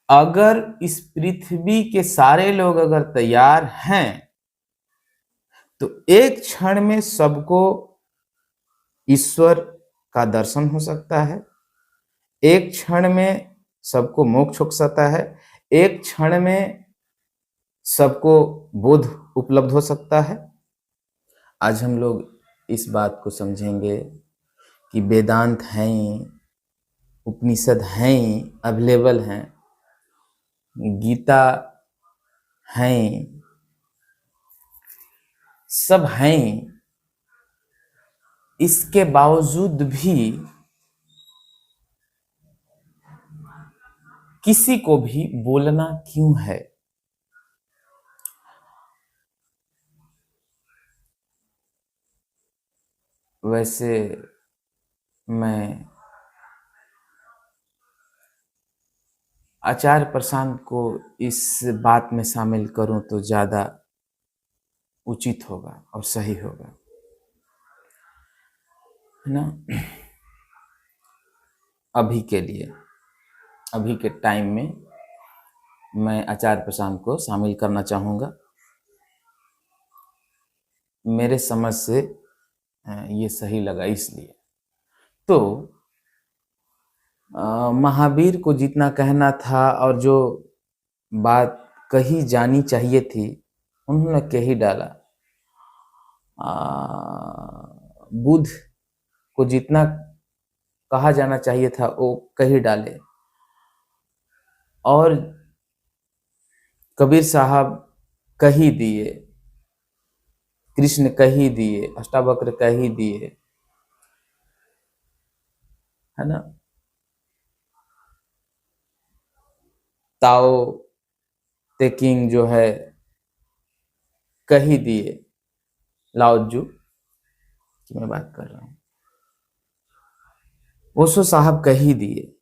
अगर इस पृथ्वी के सारे लोग अगर तैयार हैं तो एक क्षण में सबको ईश्वर का दर्शन हो सकता है, एक क्षण में सबको मोक्ष हो सकता है, एक क्षण में सबको बोध उपलब्ध हो सकता है। आज हम लोग इस बात को समझेंगे कि वेदांत हैं, उपनिषद हैं, अवेलेबल हैं, गीता हैं, सब हैं, इसके बावजूद भी किसी को भी बोलना क्यों है? वैसे मैं आचार्य प्रशांत को इस बात में शामिल करूं तो ज्यादा उचित होगा और सही होगा, है ना। अभी के लिए, अभी के टाइम में मैं आचार्य प्रशांत को शामिल करना चाहूँगा। मेरे समझ से ये सही लगा इसलिए। तो महावीर को जितना कहना था और जो बात कही जानी चाहिए थी उन्होंने कह ही डाला। बुद्ध को जितना कहा जाना चाहिए था वो कह ही डाले, और कबीर साहब कह ही दिए, कृष्ण कह ही दिए, अष्टावक्र कह ही दिए, है ना। ताओ ते किंग जो है कह ही दिए, लाओजू की मैं बात कर रहा हूँ, ओशो साहब कह ही दिए।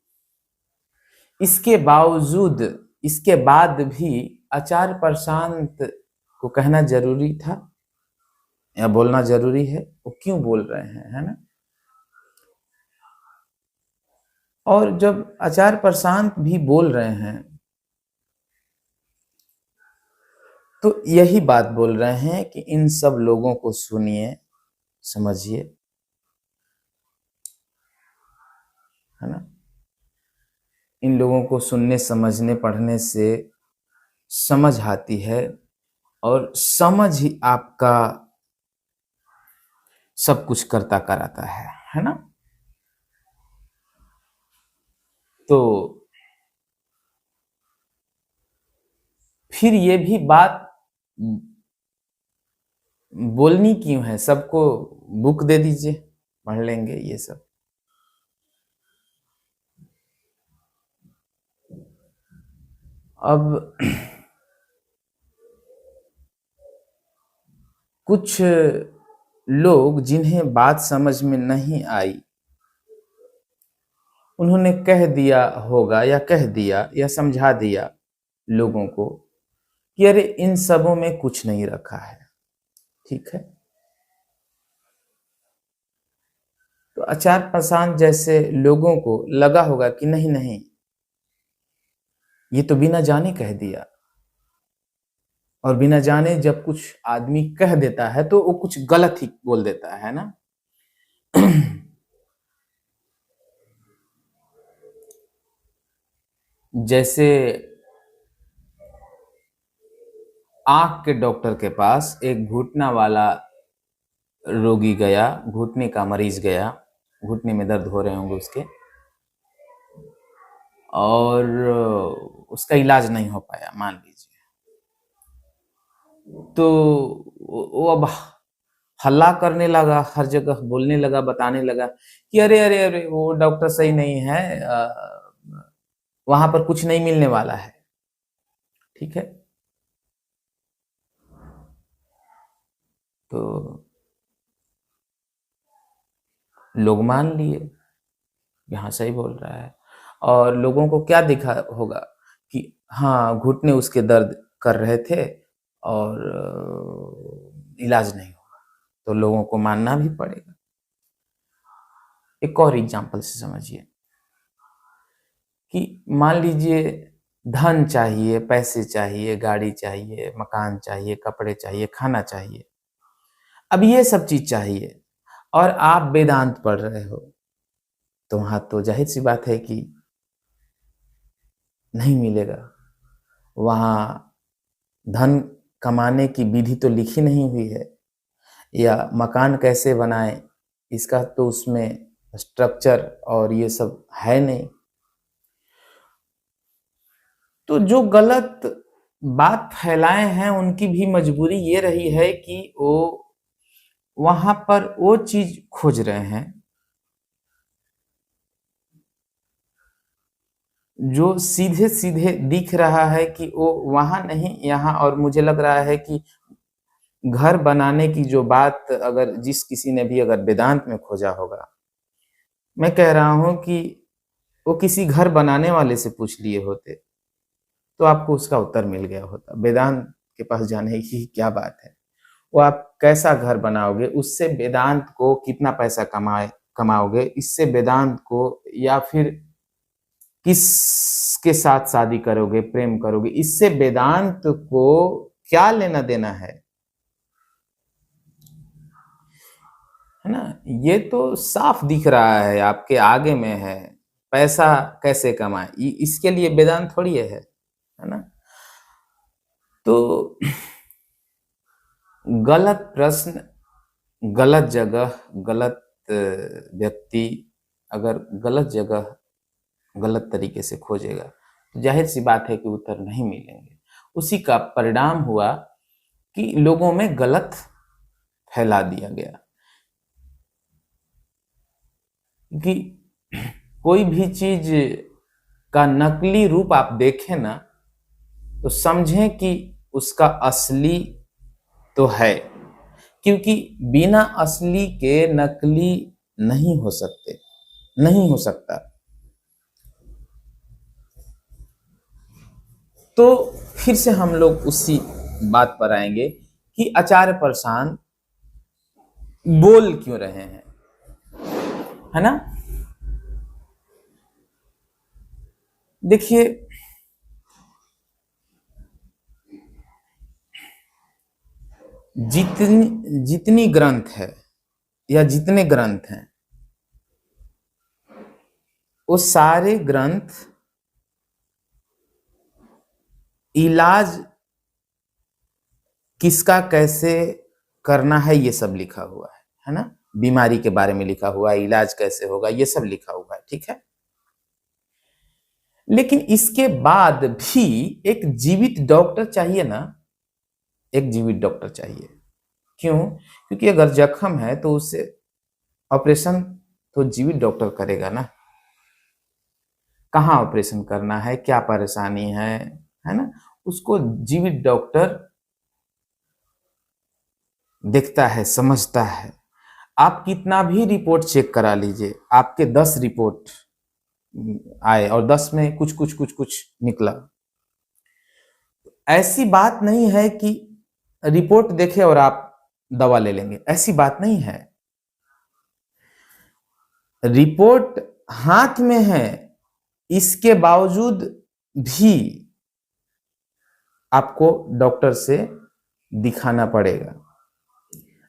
इसके बावजूद, इसके बाद भी आचार्य प्रशांत को कहना जरूरी था या बोलना जरूरी है? वो क्यों बोल रहे हैं, है ना। और जब आचार्य प्रशांत भी बोल रहे हैं तो यही बात बोल रहे हैं कि इन सब लोगों को सुनिए, समझिए, है ना। इन लोगों को सुनने, समझने, पढ़ने से समझ आती है और समझ ही आपका सब कुछ करता कराता है ना। तो फिर ये भी बात बोलनी क्यों है? सबको बुक दे दीजिए, पढ़ लेंगे ये सब। अब कुछ लोग जिन्हें बात समझ में नहीं आई, उन्होंने कह दिया होगा या कह दिया या समझा दिया लोगों को कि अरे इन सबों में कुछ नहीं रखा है, ठीक है। तो आचार्य प्रशांत जैसे लोगों को लगा होगा कि नहीं नहीं, ये तो बिना जाने कह दिया, और बिना जाने जब कुछ आदमी कह देता है तो वो कुछ गलत ही बोल देता है ना। जैसे आंख के डॉक्टर के पास एक घुटना वाला रोगी गया, घुटने का मरीज गया, घुटने में दर्द हो रहे होंगे उसके, और उसका इलाज नहीं हो पाया मान लीजिए। तो वो अब हल्ला करने लगा, हर जगह बोलने लगा, बताने लगा कि अरे अरे अरे वो डॉक्टर सही नहीं है, वहां पर कुछ नहीं मिलने वाला है, ठीक है। तो लोग मान लिए यहाँ सही बोल रहा है, और लोगों को क्या दिखा होगा कि हाँ घुटने उसके दर्द कर रहे थे और इलाज नहीं हुआ, तो लोगों को मानना भी पड़ेगा। एक और एग्जांपल से समझिए कि मान लीजिए धन चाहिए, पैसे चाहिए, गाड़ी चाहिए, मकान चाहिए, कपड़े चाहिए, खाना चाहिए। अब ये सब चीज चाहिए और आप वेदांत पढ़ रहे हो, तो वहां तो जाहिर सी बात है कि नहीं मिलेगा। वहां धन कमाने की विधि तो लिखी नहीं हुई है, या मकान कैसे बनाए इसका तो उसमें स्ट्रक्चर और ये सब है नहीं। तो जो गलत बात फैलाए हैं उनकी भी मजबूरी ये रही है कि वो वहां पर वो चीज खोज रहे हैं जो सीधे सीधे दिख रहा है कि वो वहां नहीं यहाँ। और मुझे लग रहा है कि घर बनाने की जो बात अगर जिस किसी ने भी अगर वेदांत में खोजा होगा, मैं कह रहा हूं कि वो किसी घर बनाने वाले से पूछ लिए होते तो आपको उसका उत्तर मिल गया होता। वेदांत के पास जाने की क्या बात है, वो आप कैसा घर बनाओगे उससे वेदांत को कितना पैसा कमाओगे इससे वेदांत को, या फिर किसके साथ शादी करोगे, प्रेम करोगे, इससे वेदांत को क्या लेना देना है ना। ये तो साफ दिख रहा है, आपके आगे में है। पैसा कैसे कमाए इसके लिए वेदांत थोड़ी है ना। तो गलत प्रश्न, गलत जगह, गलत व्यक्ति अगर गलत जगह गलत तरीके से खोजेगा तो जाहिर सी बात है कि उत्तर नहीं मिलेंगे। उसी का परिणाम हुआ कि लोगों में गलत फैला दिया गया कि कोई भी चीज का नकली रूप आप देखें ना तो समझें कि उसका असली तो है, क्योंकि बिना असली के नकली नहीं हो सकते, नहीं हो सकता। तो फिर से हम लोग उसी बात पर आएंगे कि आचार्य प्रशांत बोल क्यों रहे हैं, है ना। देखिए, जितनी जितनी ग्रंथ है या जितने ग्रंथ हैं वो सारे ग्रंथ इलाज किसका कैसे करना है ये सब लिखा हुआ है ना। बीमारी के बारे में लिखा हुआ है, इलाज कैसे होगा ये सब लिखा हुआ है, ठीक है। लेकिन इसके बाद भी एक जीवित डॉक्टर चाहिए ना, एक जीवित डॉक्टर चाहिए। क्यों? क्योंकि अगर जख्म है तो उससे ऑपरेशन तो जीवित डॉक्टर करेगा ना। कहाँ ऑपरेशन करना है, क्या परेशानी है ना, उसको जीवित डॉक्टर देखता है, समझता है। आप कितना भी रिपोर्ट चेक करा लीजिए, आपके 10 रिपोर्ट आए और 10 में कुछ कुछ कुछ कुछ निकला, ऐसी बात नहीं है कि रिपोर्ट देखे और आप दवा ले लेंगे, ऐसी बात नहीं है। रिपोर्ट हाथ में है, इसके बावजूद भी आपको डॉक्टर से दिखाना पड़ेगा।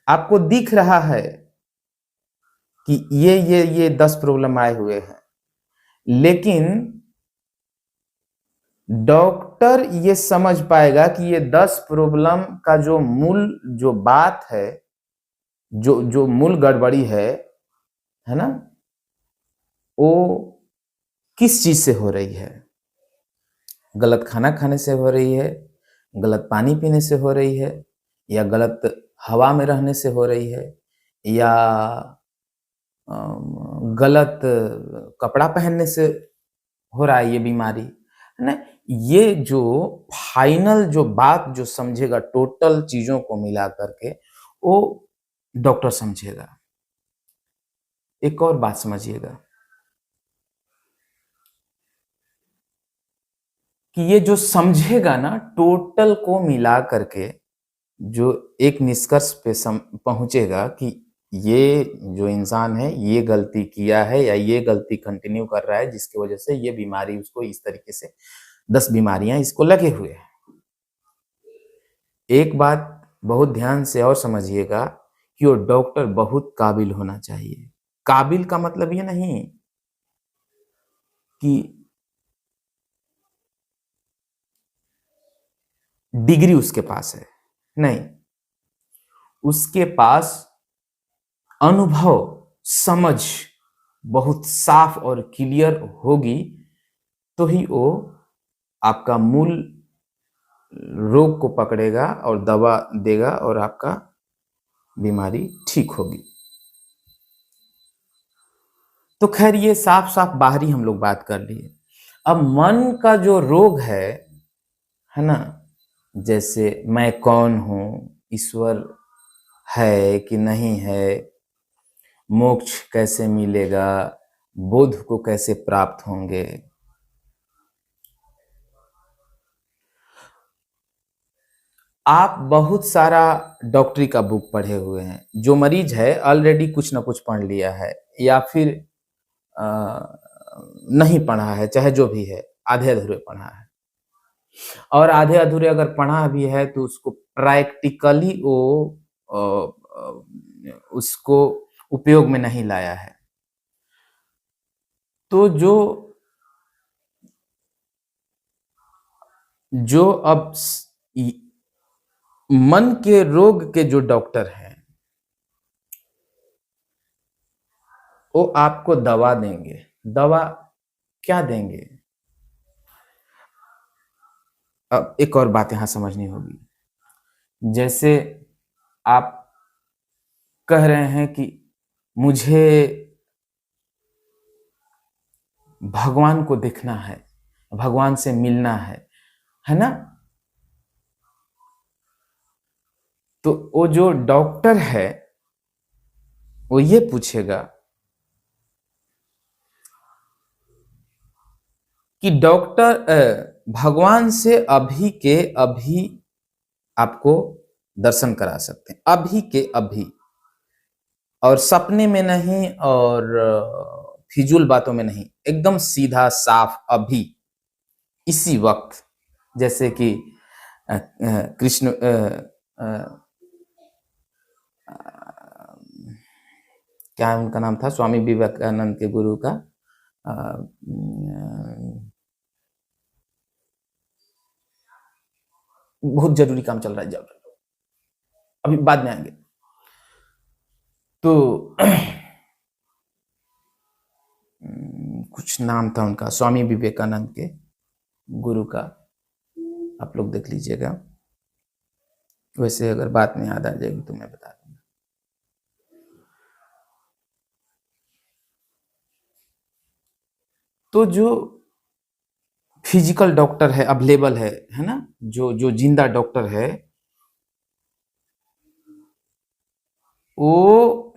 आपको दिख रहा है कि ये 10 प्रॉब्लम आए हुए हैं, लेकिन डॉक्टर ये समझ पाएगा कि ये 10 प्रॉब्लम का जो मूल जो बात है, जो जो मूल गड़बड़ी है ना, वो किस चीज से हो रही है। गलत खाना खाने से हो रही है, गलत पानी पीने से हो रही है, या गलत हवा में रहने से हो रही है, या गलत कपड़ा पहनने से हो रहा है ये बीमारी, है ना। ये जो फाइनल जो बात जो समझेगा टोटल चीजों को मिला करके, वो डॉक्टर समझेगा। एक और बात समझिएगा कि ये जो समझेगा ना टोटल को मिला करके, जो एक निष्कर्ष पे पहुंचेगा कि ये जो इंसान है ये गलती किया है या ये गलती कंटिन्यू कर रहा है जिसकी वजह से ये बीमारी उसको इस तरीके से 10 बीमारियां इसको लगे हुए हैं। एक बात बहुत ध्यान से और समझिएगा कि वो डॉक्टर बहुत काबिल होना चाहिए। काबिल का मतलब ये नहीं कि डिग्री उसके पास है, नहीं, उसके पास अनुभव, समझ बहुत साफ और क्लियर होगी, तो ही वो आपका मूल रोग को पकड़ेगा और दवा देगा और आपका बीमारी ठीक होगी। तो खैर ये साफ साफ बाहरी हम लोग बात कर लिए। अब मन का जो रोग है ना, जैसे मैं कौन हूं, ईश्वर है कि नहीं है, मोक्ष कैसे मिलेगा, बोध को कैसे प्राप्त होंगे, आप बहुत सारा डॉक्टरी का बुक पढ़े हुए हैं। जो मरीज है ऑलरेडी कुछ ना कुछ पढ़ लिया है, या फिर नहीं पढ़ा है, चाहे जो भी है, आधे अधूरे पढ़ा है। और आधे अधूरे अगर पढ़ा भी है तो उसको प्रैक्टिकली वो उसको उपयोग में नहीं लाया है। तो जो अब मन के रोग के जो डॉक्टर हैं वो आपको दवा देंगे। दवा क्या देंगे? अब एक और बात यहां समझनी होगी। जैसे आप कह रहे हैं कि मुझे भगवान को देखना है, भगवान से मिलना है ना? तो वो जो डॉक्टर है वो ये पूछेगा कि डॉक्टर भगवान से अभी के अभी आपको दर्शन करा सकते हैं, अभी के अभी, और सपने में नहीं और फिजूल बातों में नहीं, एकदम सीधा साफ अभी, इसी वक्त। जैसे कि कृष्ण क्या उनका नाम था, स्वामी विवेकानंद के गुरु का, बहुत जरूरी काम चल रहा है, जब अभी बाद में आएंगे। तो कुछ नाम था उनका, स्वामी विवेकानंद के गुरु का, आप लोग देख लीजिएगा। वैसे अगर बात में याद आ जाएगी तो मैं बता दूंगा। तो जो फिजिकल डॉक्टर है, अवेलेबल है ना, जो जिंदा डॉक्टर है, वो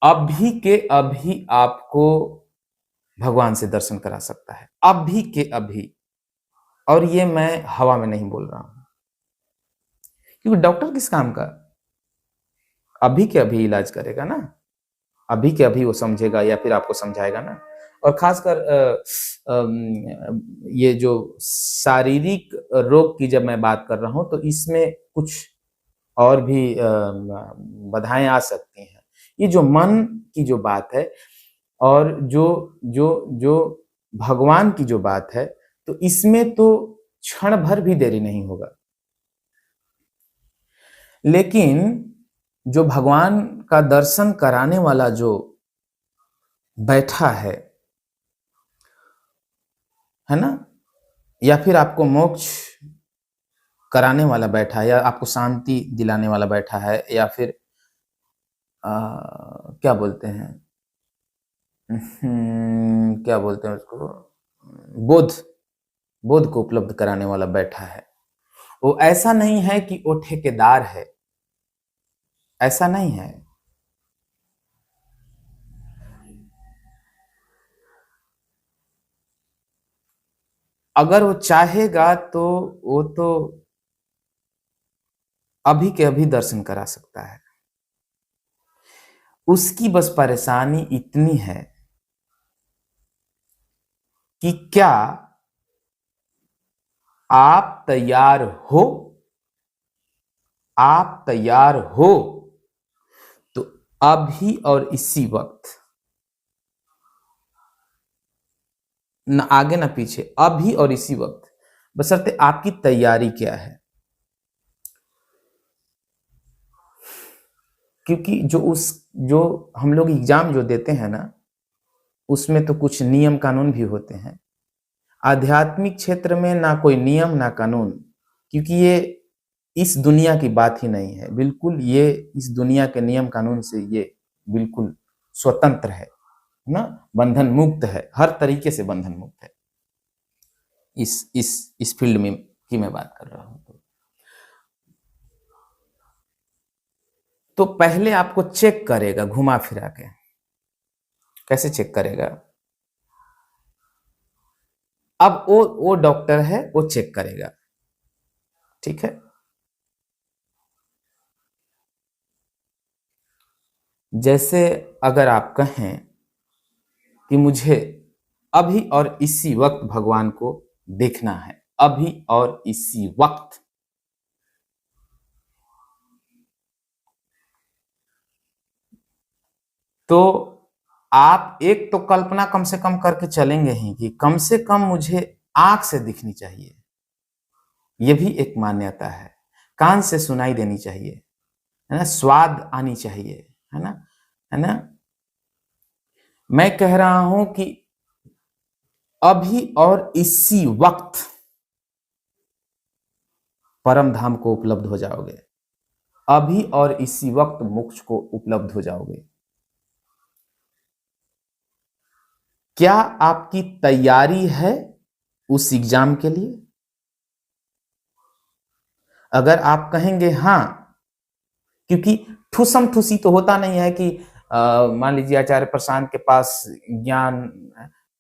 अभी के अभी आपको भगवान से दर्शन करा सकता है, अभी के अभी। और ये मैं हवा में नहीं बोल रहा हूं, क्योंकि डॉक्टर किस काम का? अभी के अभी इलाज करेगा ना, अभी के अभी वो समझेगा या फिर आपको समझाएगा ना। और खासकर ये जो शारीरिक रोग की जब मैं बात कर रहा हूं तो इसमें कुछ और भी बाधाएं आ सकती हैं। ये जो मन की जो बात है और जो जो जो भगवान की जो बात है, तो इसमें तो क्षण भर भी देरी नहीं होगा। लेकिन जो भगवान का दर्शन कराने वाला जो बैठा है ना, या फिर आपको मोक्ष कराने वाला बैठा है, या आपको शांति दिलाने वाला बैठा है, या फिर क्या बोलते हैं, क्या बोलते हैं उसको, बोध, बोध को उपलब्ध कराने वाला बैठा है। वो ऐसा नहीं है कि वो ठेकेदार है, ऐसा नहीं है। अगर वो चाहेगा तो वो तो अभी के अभी दर्शन करा सकता है। उसकी बस परेशानी इतनी है कि क्या आप तैयार हो, आप तैयार हो, तो अभी और इसी वक्त, न आगे न पीछे, अभी और इसी वक्त, बशर्ते आपकी तैयारी क्या है। क्योंकि जो हम लोग एग्जाम जो देते हैं ना, उसमें तो कुछ नियम कानून भी होते हैं। आध्यात्मिक क्षेत्र में ना कोई नियम ना कानून, क्योंकि ये इस दुनिया की बात ही नहीं है। बिल्कुल ये इस दुनिया के नियम कानून से ये बिल्कुल स्वतंत्र है ना, बंधन मुक्त है, हर तरीके से बंधन मुक्त है। इस फील्ड में की मैं बात कर रहा हूं। तो पहले आपको चेक करेगा घुमा फिरा के। कैसे चेक करेगा? अब वो डॉक्टर है, वो चेक करेगा, ठीक है। जैसे अगर आप कहें कि मुझे अभी और इसी वक्त भगवान को देखना है, अभी और इसी वक्त, तो आप एक तो कल्पना कम से कम करके चलेंगे ही कि कम से कम मुझे आंख से दिखनी चाहिए, यह भी एक मान्यता है। कान से सुनाई देनी चाहिए, है ना, स्वाद आनी चाहिए, है ना, है ना। मैं कह रहा हूं कि अभी और इसी वक्त परम धाम को उपलब्ध हो जाओगे, अभी और इसी वक्त मोक्ष को उपलब्ध हो जाओगे। क्या आपकी तैयारी है उस एग्जाम के लिए? अगर आप कहेंगे हां, क्योंकि ठुसम ठुसी तो होता नहीं है कि मान लीजिए आचार्य प्रशांत के पास ज्ञान,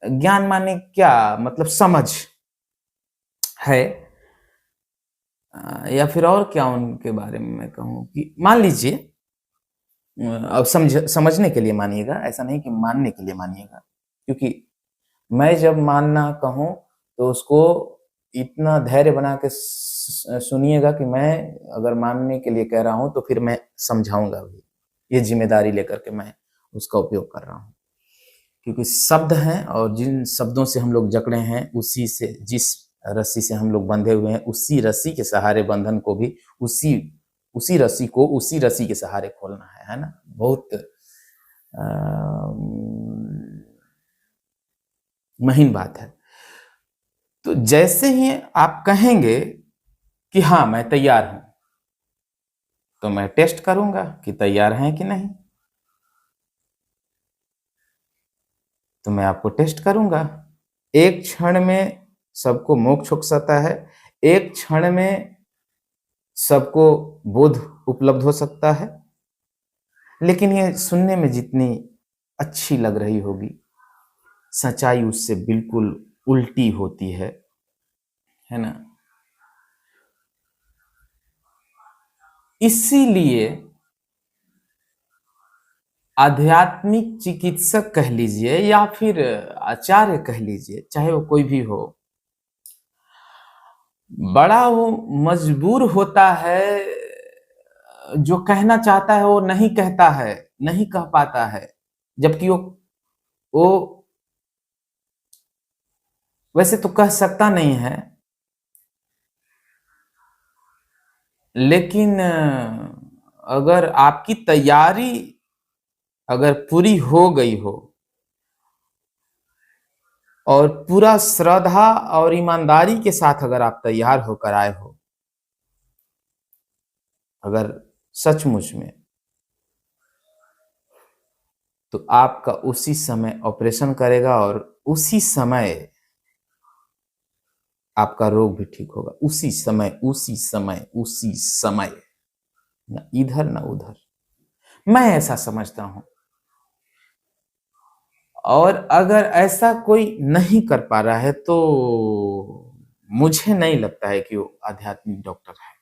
ज्ञान माने क्या मतलब समझ है, या फिर और क्या उनके बारे में मैं कहूं कि मान लीजिए, अब समझने के लिए मानिएगा, ऐसा नहीं कि मानने के लिए मानिएगा। क्योंकि मैं जब मानना कहूं तो उसको इतना धैर्य बना के सुनिएगा कि मैं अगर मानने के लिए कह रहा हूं तो फिर मैं समझाऊंगा भी, ये जिम्मेदारी लेकर के मैं उसका उपयोग कर रहा हूं। क्योंकि शब्द हैं और जिन शब्दों से हम लोग जकड़े हैं, उसी से, जिस रस्सी से हम लोग बंधे हुए हैं, उसी रस्सी के सहारे बंधन को भी उसी रस्सी को उसी रस्सी के सहारे खोलना है ना। बहुत महीन बात है। तो जैसे ही आप कहेंगे कि हाँ मैं तैयार हूं, तो मैं टेस्ट करूंगा कि तैयार हैं कि नहीं। तो मैं आपको टेस्ट करूंगा। एक क्षण में सबको मोक्ष हो सकता है, एक क्षण में सबको बोध उपलब्ध हो सकता है, लेकिन ये सुनने में जितनी अच्छी लग रही होगी, सच्चाई उससे बिल्कुल उल्टी होती है ना। इसीलिए आध्यात्मिक चिकित्सक कह लीजिए या फिर आचार्य कह लीजिए, चाहे वो कोई भी हो, बड़ा वो मजबूर होता है, जो कहना चाहता है वो नहीं कहता है, नहीं कह पाता है। जबकि वो वैसे तो कह सकता नहीं है, लेकिन अगर आपकी तैयारी अगर पूरी हो गई हो और पूरा श्रद्धा और ईमानदारी के साथ अगर आप तैयार होकर आए हो, अगर सचमुच में, तो आपका उसी समय ऑपरेशन करेगा और उसी समय आपका रोग भी ठीक होगा। उसी समय, उसी समय, उसी समय, न इधर न उधर। मैं ऐसा समझता हूं। और अगर ऐसा कोई नहीं कर पा रहा है तो मुझे नहीं लगता है कि वो आध्यात्मिक डॉक्टर है।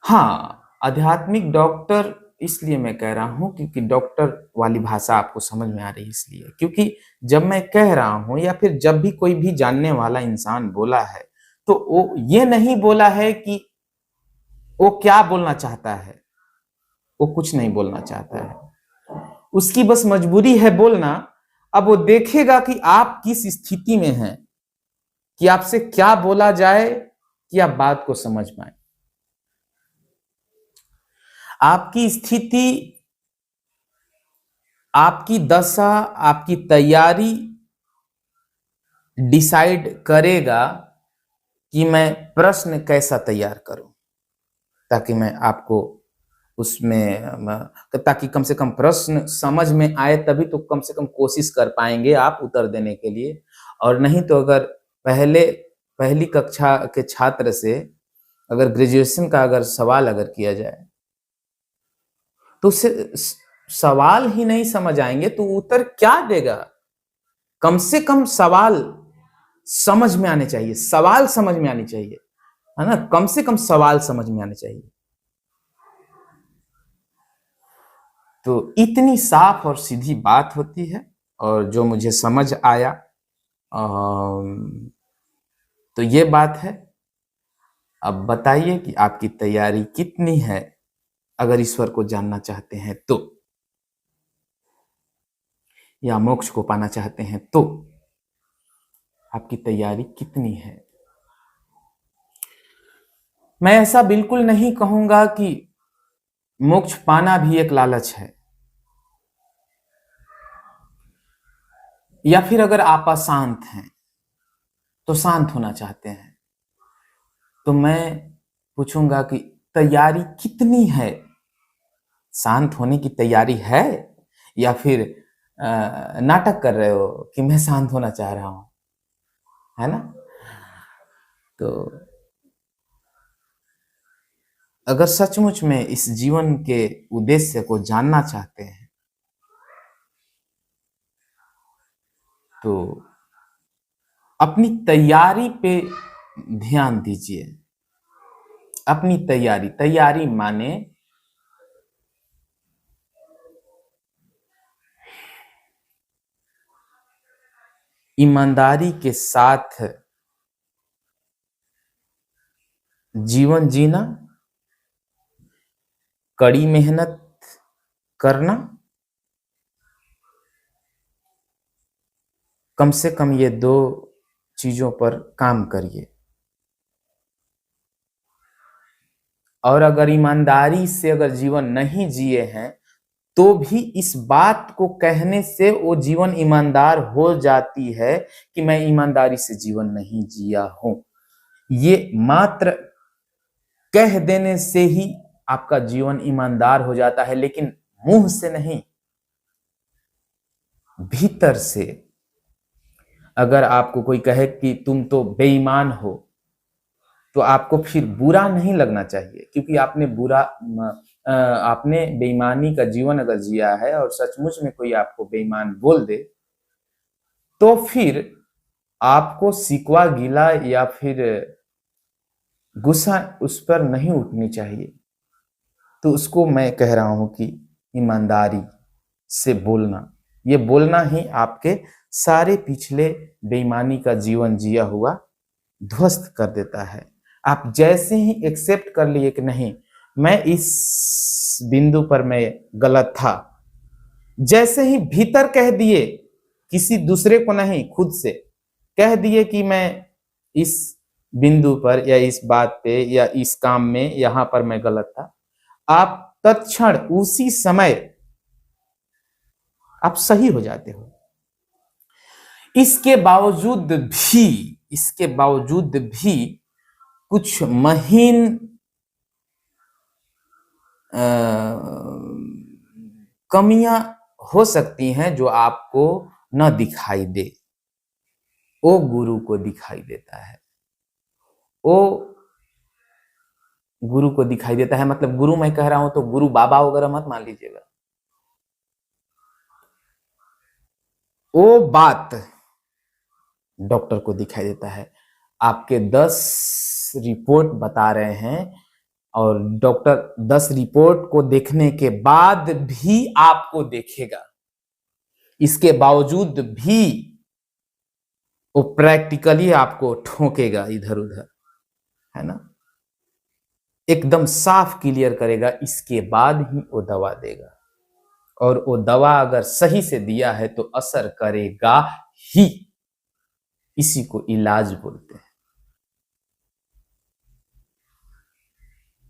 हाँ, आध्यात्मिक डॉक्टर इसलिए मैं कह रहा हूं क्योंकि डॉक्टर वाली भाषा आपको समझ में आ रही है, इसलिए क्योंकि जब मैं कह रहा हूं या फिर जब भी कोई भी जानने वाला इंसान बोला है तो वो ये नहीं बोला है कि वो क्या बोलना चाहता है, वो कुछ नहीं बोलना चाहता है, उसकी बस मजबूरी है बोलना। अब वो देखेगा कि आप किस स्थिति में हैं, कि आपसे क्या बोला जाए कि आप बात को समझ पाए। आपकी स्थिति, आपकी दशा, आपकी तैयारी डिसाइड करेगा कि मैं प्रश्न कैसा तैयार करूं, ताकि मैं आपको ताकि कम से कम प्रश्न समझ में आए, तभी तो कम से कम कोशिश कर पाएंगे आप उत्तर देने के लिए। और नहीं तो अगर पहली कक्षा के छात्र से अगर ग्रेजुएशन का अगर सवाल अगर किया जाए तो उससे सवाल ही नहीं समझ आएंगे तो उत्तर क्या देगा। कम से कम सवाल समझ में आने चाहिए, सवाल समझ में आनी चाहिए, है ना, कम से कम सवाल समझ में आने चाहिए। तो इतनी साफ और सीधी बात होती है, और जो मुझे समझ आया तो ये बात है। अब बताइए कि आपकी तैयारी कितनी है, अगर ईश्वर को जानना चाहते हैं तो, या मोक्ष को पाना चाहते हैं तो आपकी तैयारी कितनी है। मैं ऐसा बिल्कुल नहीं कहूंगा कि मोक्ष पाना भी एक लालच है, या फिर अगर आप अशांत हैं तो शांत होना चाहते हैं तो मैं पूछूंगा कि तैयारी कितनी है, शांत होने की तैयारी है, या फिर नाटक कर रहे हो कि मैं शांत होना चाह रहा हूं, है ना। तो अगर सचमुच में इस जीवन के उद्देश्य को जानना चाहते हैं तो अपनी तैयारी पे ध्यान दीजिए। अपनी तैयारी माने ईमानदारी के साथ जीवन जीना, कड़ी मेहनत करना, कम से कम ये 2 चीजों पर काम करिए। और अगर ईमानदारी से अगर जीवन नहीं जिए हैं तो भी इस बात को कहने से वो जीवन ईमानदार हो जाती है कि मैं ईमानदारी से जीवन नहीं जिया हूं। ये मात्र कह देने से ही आपका जीवन ईमानदार हो जाता है, लेकिन मुंह से नहीं, भीतर से। अगर आपको कोई कहे कि तुम तो बेईमान हो तो आपको फिर बुरा नहीं लगना चाहिए, क्योंकि आपने बेईमानी का जीवन अगर जिया है और सचमुच में कोई आपको बेईमान बोल दे तो फिर आपको शिकवा गिला या फिर गुस्सा उस पर नहीं उठनी चाहिए। तो उसको मैं कह रहा हूं कि ईमानदारी से बोलना, ये बोलना ही आपके सारे पिछले बेईमानी का जीवन जिया हुआ ध्वस्त कर देता है। आप जैसे ही एक्सेप्ट कर लिए कि नहीं, मैं इस बिंदु पर मैं गलत था, जैसे ही भीतर कह दिए, किसी दूसरे को नहीं, खुद से कह दिए कि मैं इस बिंदु पर या इस बात पे या इस काम में यहां पर मैं गलत था, आप तत्क्षण उसी समय आप सही हो जाते हो। इसके बावजूद भी कुछ महीन कमियां हो सकती हैं जो आपको न दिखाई दे, वो गुरु को दिखाई देता है। वो गुरु को दिखाई देता है, मतलब गुरु मैं कह रहा हूं तो गुरु बाबा वगैरह मत मान लीजिएगा। वो बात डॉक्टर को दिखाई देता है। आपके 10 रिपोर्ट बता रहे हैं और डॉक्टर 10 रिपोर्ट को देखने के बाद भी आपको देखेगा, इसके बावजूद भी वो प्रैक्टिकली आपको ठोकेगा इधर उधर, है ना, एकदम साफ क्लियर करेगा, इसके बाद ही वो दवा देगा। और वो दवा अगर सही से दिया है तो असर करेगा ही। इसी को इलाज बोलते हैं।